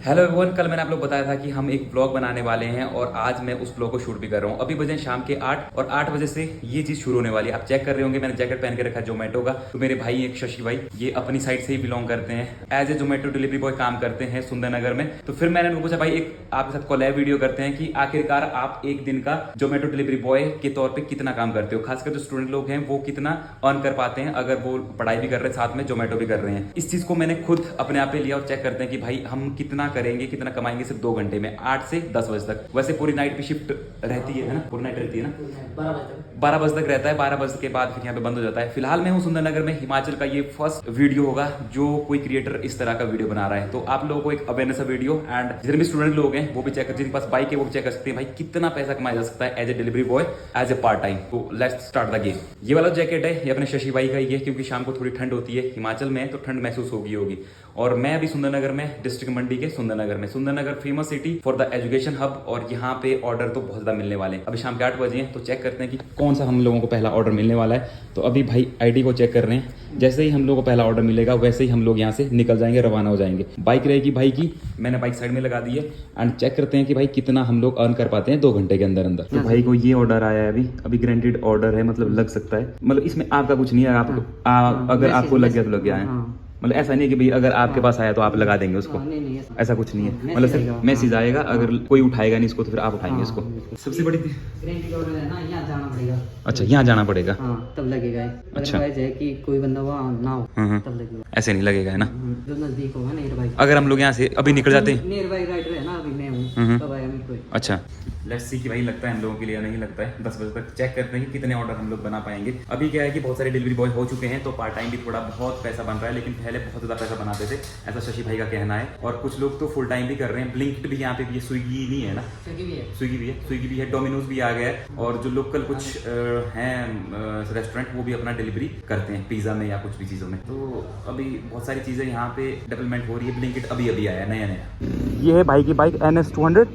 Hello everyone, कल मैंने आप लोग बताया था कि हम एक ब्लॉग बनाने वाले हैं और आज मैं उस ब्लॉग को शूट भी कर रहा हूँ। अभी बजे शाम के 8 और 8 बजे से ये चीज शुरू होने वाली है। आप चेक कर रहे होंगे, मैंने जैकेट पहन के रखा है जोमेटो का। तो मेरे भाई एक शशि भाई, ये अपनी साइड से ही बिलोंग करते हैं, as a Zomato delivery boy काम करते हैं सुंदरनगर में। तो फिर मैंने उनको पूछा भाई एक आपके साथ कोलैब वीडियो करते हैं कि आखिरकार आप एक दिन का जोमेटो डिलीवरी बॉय के तौर पर कितना काम करते हो, खासकर जो स्टूडेंट लोग हैं वो कितना अर्न कर पाते हैं अगर वो पढ़ाई भी कर रहे हैं साथ में जोमेटो भी कर रहे हैं। इस चीज को मैंने खुद अपने आप पे लिया और चेक करते हैं कि भाई हम कितना करेंगे, कितना कमाएंगे सिर्फ 2 घंटे में 8 से 10 बजे तक। वैसे पूरी नाइट की शिफ्ट रहती है ना, पूरी नाइट रहती है ना, 12 बजे तक रहता है। 12 बजे के बाद फिर यहाँ पे बंद हो जाता है। फिलहाल मैं हूँ सुंदरनगर में, हिमाचल का ये फर्स्ट वीडियो होगा जो कोई क्रिएटर इस तरह का वीडियो बना रहा है। तो आप लोगों को एक अवेयरनेस वीडियो एंड जितने भी स्टूडेंट लोग हैं वो भी चेक कर, जिनके पास बाइक है वो भी चेक कर सकते हैं भाई कितना पैसा कमाया जा सकता है as a delivery boy, as a part time. तो लेट्स स्टार्ट द गेम। ये वाला जैकेट है ये अपने शशि भाई का ही है, क्योंकि शाम को थोड़ी ठंड होती है, हिमाचल में है तो ठंड महसूस होगी। और मैं अभी सुंदरनगर में, डिस्ट्रिक्ट मंडी के सुंदरनगर में। Sundernagar famous city for the education hub, और यहाँ पे ऑर्डर तो बहुत ज्यादा मिलने वाले हैं। अभी शाम के 8 बजे हैं तो चेक करते हैं कि कौन सा हम लोगों को पहला ऑर्डर मिलने वाला है। तो अभी भाई आईडी को चेक कर रहे हैं, जैसे ही हम लोगों को पहला ऑर्डर मिलेगा वैसे ही हम लोग यहाँ से निकल जाएंगे, रवाना हो जाएंगे। बाइक रहेगी भाई की, मैंने बाइक साइड में लगा दी है एंड चेक करते हैं कि भाई कितना हम लोग अर्न कर पाते हैं 2 घंटे के अंदर अंदर। तो भाई को ये ऑर्डर आया है, अभी ग्रांटेड ऑर्डर है, मतलब लग सकता है, मतलब इसमें आपका कुछ नहीं है। अगर आपको लग गया तो लग गया है, मतलब ऐसा नहीं है कि भाई अगर आपके पास आया तो आप लगा देंगे उसको, ऐसा कुछ नहीं है। मतलब सिर्फ मैसेज आएगा, अगर कोई उठाएगा नहीं इसको तो फिर आप उठाएंगे इसको। सबसे बड़ी अच्छा, यहाँ जाना पड़ेगा तब लगेगा। अच्छा है कि कोई बंदा वहाँ ना हो तब लगेगा, ऐसे नहीं लगेगा है ना। जो नजदीक होगा नियर बाई। अगर हम लोग यहाँ से अभी निकल जाते हैं, नियर बाई राइडर है ना, अभी मैं हूँ तब आया मेरे को। अच्छा लेट्स सी कि भाई लगता है हम लोगों के लिए, नहीं लगता है। 10 बजे तक चेक करते हैं कि कितने ऑर्डर हम लोग बना पाएंगे। अभी क्या है कि बहुत सारे डिलीवरी बॉय हो चुके हैं तो पार्ट टाइम भी थोड़ा बहुत पैसा बन रहा है, लेकिन पहले बहुत ज़्यादा पैसा बनाते थे, ऐसा शशि भाई का कहना है। और कुछ लोग तो फुल टाइम भी कर रहे हैं। ब्लिंकिट भी यहाँ पे भी है, स्विगी नहीं है ना, स्विगी भी है, डोमिनोज भी आ गया है, और जो लोकल कुछ हैं रेस्टोरेंट वो भी अपना डिलीवरी करते हैं पिज्जा में या कुछ भी चीज़ों में। तो अभी बहुत सारी चीज़ें यहाँ पे डेवलपमेंट हो रही है। ब्लिंकिट अभी आया नया। ये है भाई की bike NS 200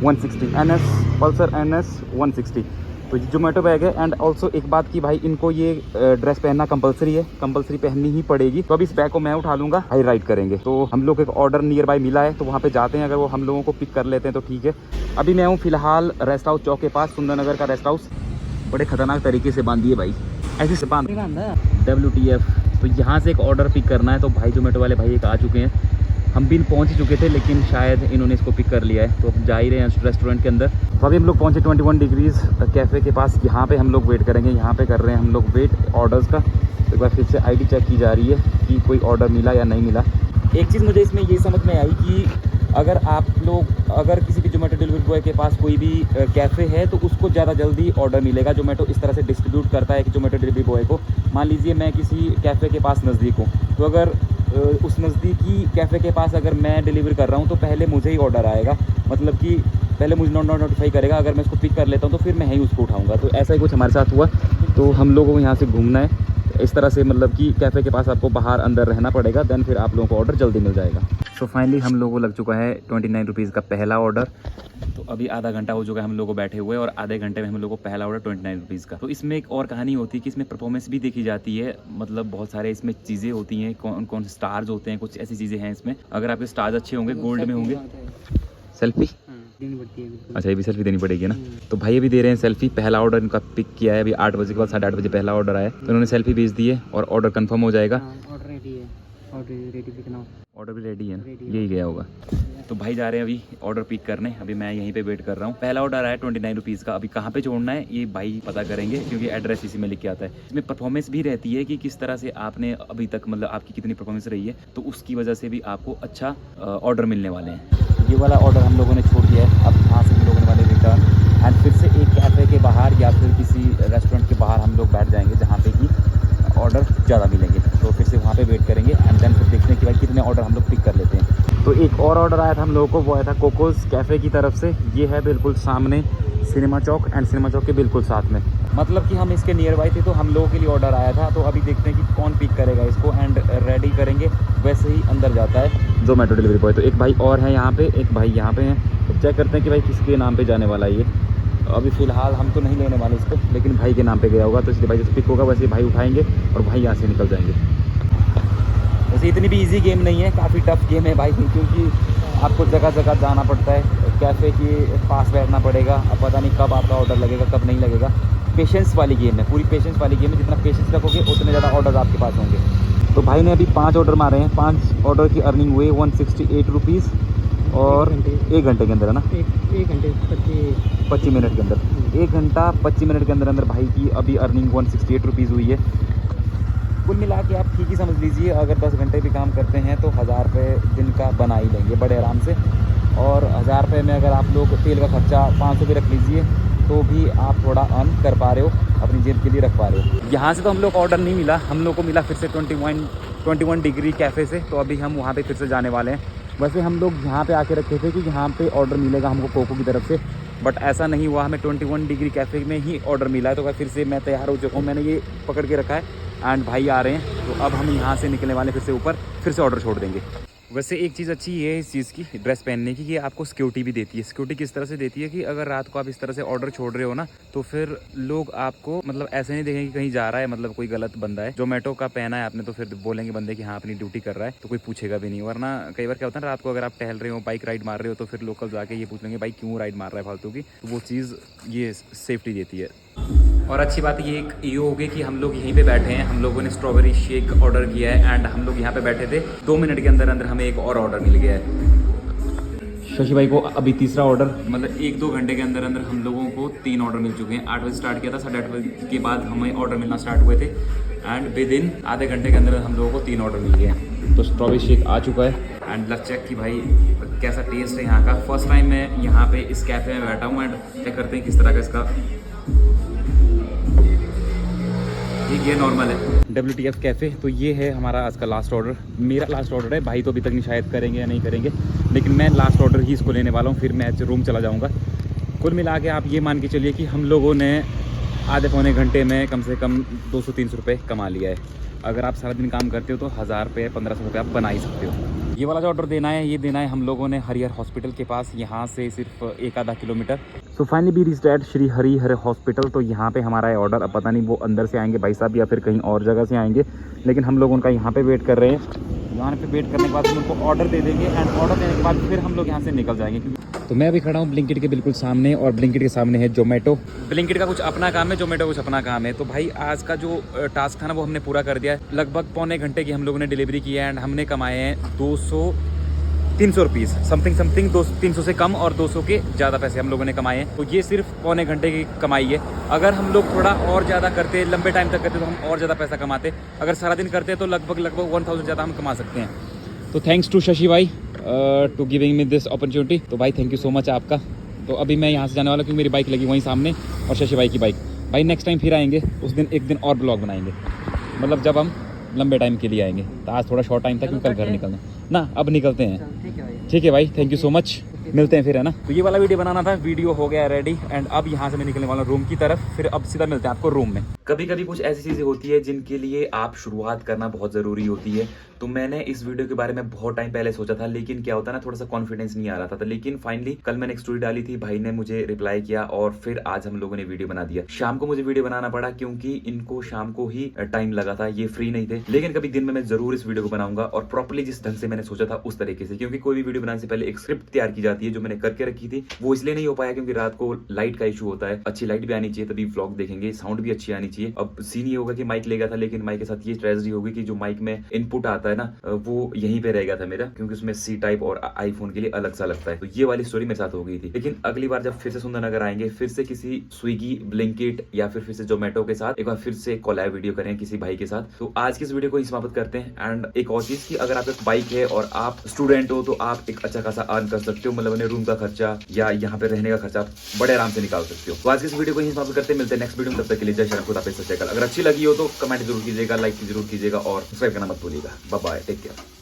160 NS Pulsar NS 160। तो जोमेटो बैग है। एंड ऑल्सो एक बात की भाई, इनको ये ड्रेस पहनना कंपलसरी है, कंपलसरी पहननी ही पड़ेगी। तो अभी इस बैग को मैं उठा लूंगा, भाई राइड करेंगे। तो हम लोग एक ऑर्डर नियर बाय मिला है तो वहाँ पे जाते हैं, अगर वो हम लोगों को पिक कर लेते हैं तो ठीक है। अभी मैं हूँ फिलहाल रेस्ट हाउस चौक के पास, सुंदरनगर का रेस्ट हाउस। बड़े खतरनाक तरीके से बांध दिए भाई, ऐसे से बांध WTF। तो यहाँ से एक ऑर्डर पिक करना है। तो भाई जोमेटो वाले भाई एक आ चुके हैं, हम भी पहुंच ही चुके थे लेकिन शायद इन्होंने इसको पिक कर लिया है। तो अब जा ही रहे हैं रेस्टोरेंट के अंदर। तो अभी हम लोग पहुंचे 21 डिग्रीज कैफ़े के पास, यहाँ पे हम लोग वेट करेंगे। यहाँ पे कर रहे हैं हम लोग वेट ऑर्डर्स का। तो एक बार फिर से आईडी चेक की जा रही है कि कोई ऑर्डर मिला या नहीं मिला। एक चीज़ मुझे इसमें ये समझ में आई कि अगर किसी भी जोमेटो डिलीवरी बॉय के पास कोई भी कैफ़े है तो उसको ज़्यादा जल्दी ऑर्डर मिलेगा। जोमेटो इस तरह से डिस्ट्रीब्यूट करता है कि जोमेटो डिलीवरी बॉय को, मान लीजिए मैं किसी कैफ़े के पास नज़दीक हूँ, तो अगर उस नज़दीकी कैफ़े के पास अगर मैं डिलीवर कर रहा हूँ तो पहले मुझे ही ऑर्डर आएगा, मतलब कि पहले मुझे नोटिफाई करेगा। अगर मैं उसको पिक कर लेता हूँ तो फिर मैं ही उसको उठाऊँगा। तो ऐसा ही कुछ हमारे साथ हुआ। तो हम लोगों को यहाँ से घूमना है इस तरह से, मतलब कि कैफ़े के पास आपको बाहर अंदर रहना पड़ेगा, देन फिर आप लोगों को ऑर्डर जल्दी मिल जाएगा। तो फाइनली हम लोगों को लग चुका है 29 रुपीज़ का पहला ऑर्डर। तो अभी आधा घंटा हो चुका है हम लोग को बैठे हुए, और आधे घंटे में हम लोग को पहला ऑर्डर 29 रुपीज़ का। तो इसमें एक और कहानी होती है कि इसमें परफॉर्मेंस भी देखी जाती है, मतलब बहुत सारे इसमें चीज़ें होती हैं, कौन कौन स्टार्स होते हैं, कुछ ऐसी चीज़ें हैं इसमें। अगर आपके स्टार्स अच्छे होंगे, गोल्ड में होंगे, सेल्फी अच्छा ये भी सेल्फी देनी पड़ेगी ना। तो भाई अभी दे रहे हैं सेल्फी। पहला ऑर्डर इनका पिक किया है अभी 8 बजे के बाद, 8:30 बजे पहला ऑर्डर आया। तो उन्होंने सेल्फी भेज दी है और ऑर्डर कंफर्म हो जाएगा। ऑर्डर रेडी है, ऑर्डर भी रेडी है ना, यही गया होगा। तो भाई जा रहे हैं अभी ऑर्डर पिक करने। अभी मैं यहीं पे वेट कर रहा हूँ। पहला ऑर्डर आया 29 रुपीज़ का। अभी कहाँ पे छोड़ना है ये भाई पता करेंगे, क्योंकि एड्रेस इसी में लिख के आता है। इसमें परफॉर्मेंस भी रहती है कि किस तरह से आपने अभी तक, मतलब आपकी कितनी परफॉर्मेंस रही है, तो उसकी वजह से भी आपको अच्छा ऑर्डर मिलने वाले हैं। ये वाला ऑर्डर हम लोगों ने छोड़ दिया है। अब यहाँ से हम लोगों ने वाले रिटर्न एंड फिर से एक कैफ़े के बाहर या फिर किसी रेस्टोरेंट के बाहर हम लोग बैठ जाएंगे जहाँ पे कि ऑर्डर ज़्यादा मिलेंगे। तो फिर से वहाँ पे वेट करेंगे एंड देन फिर देखते हैं कि भाई कितने ऑर्डर हम लोग पिक कर लेते हैं। तो एक और ऑर्डर आया था हम लोगों को, वो आया था कोकोस कैफ़े की तरफ से। ये है बिल्कुल सामने सिनेमा चौक, एंड सिनेमा चौक के बिल्कुल साथ में, मतलब कि हम इसके नियर बाई थे। तो हम लोगों के लिए ऑर्डर आया था। तो अभी देखते हैं कि कौन पिक करेगा इसको एंड रेडी करेंगे। वैसे ही अंदर जाता है जोमेटो डिलीवरी बॉय। तो एक भाई और है यहाँ पे, एक भाई यहाँ पे हैं। तो चेक करते हैं कि भाई किसके नाम पे जाने वाला है ये। अभी फ़िलहाल हम तो नहीं लेने वाले इसको, लेकिन भाई के नाम पे गया होगा। तो इसलिए भाई जैसे पिक होगा वैसे भाई उठाएंगे और भाई यहाँ से निकल जाएंगे। वैसे इतनी भी इजी गेम नहीं है, काफ़ी टफ गेम है भाई, क्योंकि आपको जगह जगह जाना पड़ता है, कैफ़े के पास बैठना पड़ेगा। अब पता नहीं कब आपका ऑर्डर लगेगा कब नहीं लगेगा। पेशेंस वाली गेम है, पूरी पेशेंस वाली गेम है। जितना पेशेंस रखोगे उतने ज़्यादा ऑर्डर आपके पास होंगे। तो भाई ने अभी 5 ऑर्डर मारे हैं, 5 ऑर्डर की अर्निंग हुई 168 रुपीज़ और 1 घंटे के अंदर है ना, 1 घंटे 25 मिनट के अंदर, 1 घंटा 25 मिनट के अंदर अंदर भाई की अभी अर्निंग 168 रुपीज़ हुई है। कुल मिला के आप ठीक ही समझ लीजिए, अगर 10 घंटे भी काम करते हैं तो 1000 रुपये दिन का बना ही लेंगे बड़े आराम से। और 1000 रुपये में अगर आप लोग तेल का खर्चा 500 भी रख लीजिए तो भी आप थोड़ा अर्न कर पा रहे हो, अपनी जेब के लिए रख पा रहे हो। यहाँ से तो हम लोग ऑर्डर नहीं मिला, हम लोग को मिला फिर से 21 डिग्री कैफ़े से। तो अभी हम वहाँ पे फिर से जाने वाले हैं। वैसे हम लोग यहाँ पे आके रखे थे कि यहाँ पे ऑर्डर मिलेगा हमको कोको की तरफ से, बट ऐसा नहीं हुआ, हमें 21 डिग्री कैफ़े में ही ऑर्डर मिला है। तो फिर से मैं तैयार हो चुका हूँ, मैंने ये पकड़ के रखा है एंड भाई आ रहे हैं। तो अब हम यहाँ से निकलने वाले फिर से ऊपर, फिर से ऑर्डर छोड़ देंगे। वैसे एक चीज़ अच्छी है इस चीज़ की, ड्रेस पहनने की, कि आपको सिक्योरिटी भी देती है। सिक्योरिटी किस तरह से देती है कि अगर रात को आप इस तरह से ऑर्डर छोड़ रहे हो ना, तो फिर लोग आपको मतलब ऐसे नहीं देखेंगे कि कहीं जा रहा है, मतलब कोई गलत बंदा है। जोमेटो का पहना है आपने तो फिर बोलेंगे बंदे कि हाँ अपनी ड्यूटी कर रहा है, तो कोई पूछेगा भी नहीं। वरना कई बार क्या होता है रात को अगर आप टहल रहे हो, बाइक राइड मार रहे हो, तो फिर लोकल जाके ये पूछ लेंगे भाई क्यों राइड मार रहा है फालतू की। तो वो चीज़ ये सेफ्टी देती है। और अच्छी बात ये हो गई कि हम लोग यहीं पे बैठे हैं। हम लोगों ने स्ट्रॉबेरी शेक ऑर्डर किया है एंड हम लोग यहाँ पे बैठे थे। 2 मिनट के अंदर अंदर हमें एक और ऑर्डर मिल गया है। शशि भाई को अभी तीसरा ऑर्डर, मतलब 1-2 घंटे के अंदर अंदर हम लोगों को 3 ऑर्डर मिल चुके हैं। 8 बजे स्टार्ट किया था, 8:30 बजे के बाद हमें ऑर्डर मिलना स्टार्ट हुए थे एंड विद इन आधे घंटे के अंदर हम लोगों को 3 ऑर्डर मिल गए हैं। तो स्ट्रॉबेरी शेक आ चुका है एंड लेट्स चेक कि भाई कैसा टेस्ट है यहाँ का। फर्स्ट टाइम मैं यहाँ पे इस कैफ़े में बैठा हूँ एंड चेक करते हैं किस तरह का इसका। ये नॉर्मल है WTF कैफ़े। तो ये है हमारा आज का लास्ट ऑर्डर, मेरा लास्ट ऑर्डर है। भाई तो अभी तक नहीं शायद करेंगे या नहीं करेंगे, लेकिन मैं लास्ट ऑर्डर ही इसको लेने वाला हूँ, फिर मैं रूम चला जाऊँगा। कुल मिला के आप ये मान के चलिए कि हम लोगों ने आधे पौने घंटे में कम से कम 200-300 रुपये कमा लिया है। अगर आप सारा दिन काम करते हो तो 1000 रुपये 1500 रुपये आप बना ही सकते हो। ये वाला जो ऑर्डर देना है ये देना है हम लोगों ने हरिहर हॉस्पिटल के पास, यहाँ से सिर्फ 1-आधा किलोमीटर। सो फाइनली भी reached eight Shri Harihar hospital. तो यहाँ पे हमारा है ऑर्डर। अब पता नहीं वो अंदर से आएंगे भाई साहब या फिर कहीं और जगह से आएंगे, लेकिन हम लोग उनका यहाँ पे वेट कर रहे हैं। यहाँ पे वेट करने के बाद हम उनको ऑर्डर दे देंगे एंड ऑर्डर देने के बाद फिर हम लोग यहाँ से निकल जाएंगे। तो मैं अभी खड़ा हूँ ब्लिंकिट के बिल्कुल सामने और ब्लिंकिट के सामने है जोमेटो। ब्लिंकिट का कुछ अपना काम है, जोमेटो कुछ अपना काम है। तो भाई आज का जो टास्क था ना वो हमने पूरा कर दिया है। लगभग पौने घंटे की हम लोगों ने डिलीवरी की है एंड हमने कमाए हैं 300 रुपीज़ समथिंग 300 से कम और 200 के ज़्यादा पैसे हम लोगों ने कमाए हैं। तो ये सिर्फ पौने घंटे की कमाई है। अगर हम लोग थोड़ा और ज़्यादा करते, लंबे टाइम तक करते तो हम और ज़्यादा पैसा कमाते। अगर सारा दिन करते तो लगभग 1000 ज़्यादा हम कमा सकते हैं। तो थैंक्स टू शशि भाई to giving me this opportunity. तो भाई थैंक यू सो मच आपका। तो अभी मैं यहाँ से जाने वाला क्योंकि मेरी बाइक लगी वहीं सामने और शशि भाई की बाइक। भाई नेक्स्ट टाइम फिर आएंगे, उस दिन एक दिन और ब्लॉग बनाएंगे, मतलब जब हम लंबे टाइम के लिए आएंगे। तो आज थोड़ा शॉर्ट टाइम था क्योंकि कल घर निकलना ना, अब निकलते हैं। ठीक है भाई, थैंक यू सो मच, मिलते हैं फिर, है ना। तो ये वाला वीडियो बनाना था, वीडियो हो गया रेडी एंड अब यहाँ से मैं निकलने वाला रूम की तरफ। फिर अब सीधा मिलते हैं आपको रूम में। कभी कभी कुछ ऐसी चीजें होती है जिनके लिए आप शुरुआत करना बहुत जरूरी होती है। तो मैंने इस वीडियो के बारे में बहुत टाइम पहले सोचा था, लेकिन क्या होता है ना, थोड़ा सा कॉन्फिडेंस नहीं आ रहा था। लेकिन फाइनली कल मैंने एक स्टोरी डाली थी, भाई ने मुझे रिप्लाई किया और फिर आज हम लोगों ने वीडियो बना दिया। शाम को मुझे वीडियो बनाना पड़ा क्योंकि इनको शाम को ही टाइम लगा था, ये फ्री नहीं थे। लेकिन कभी दिन में मैं जरूर इस वीडियो को बनाऊंगा और प्रॉपर्ली जिस ढंग से मैंने सोचा था उस तरीके से। क्योंकि कोई भी वीडियो बनाने से पहले एक स्क्रिप्ट तैयार की जाती है, जो मैंने करके रखी थी। वो इसलिए नहीं हो पाया क्योंकि रात को लाइट का इशू होता है, अच्छी लाइट भी आनी चाहिए तभी व्लॉग देखेंगे, साउंड भी अच्छी आनी चाहिए। अब सीन ये होगा कि माइक ले गया था, लेकिन माइक के साथ ये ट्रेजेडी होगी कि जो माइक में इनपुट आता है ना वो यहीं पे रह गया था मेरा, क्योंकि उसमें C टाइप और आईफोन के लिए अलग सा लगता है। तो ये वाली स्टोरी मेरे साथ हो गई थी। लेकिन अगली बार जब फिर से सुंदरनगर आएंगे, फिर से किसी स्विगी, ब्लिंकिट या फिर से जोमेटो के साथ एक बार फिर से कोलैब वीडियो करें किसी भाई के साथ। तो आज की इस वीडियो को ही समाप्त करते हैं। एंड एक और चीज की, अगर आपका बाइक है और आप स्टूडेंट हो तो आप एक अच्छा खासा अर्न कर सकते हो, मतलब रूम का खर्चा या यहाँ पे रहने का खर्चा बड़े आराम से निकाल सकते हो। तो आज की इस वीडियो को ही समाप्त करते हैं, मिलते हैं नेक्स्ट वीडियो में। तब तक के लिए जय श्री राम, खुदा हाफिज़, सत श्री अकाल। अगर अच्छी लगी हो तो कमेंट जरूर कीजिएगा, लाइक जरूर कीजिएगा और सब्सक्राइब करना मत भूलिएगा। Bye bye, take care.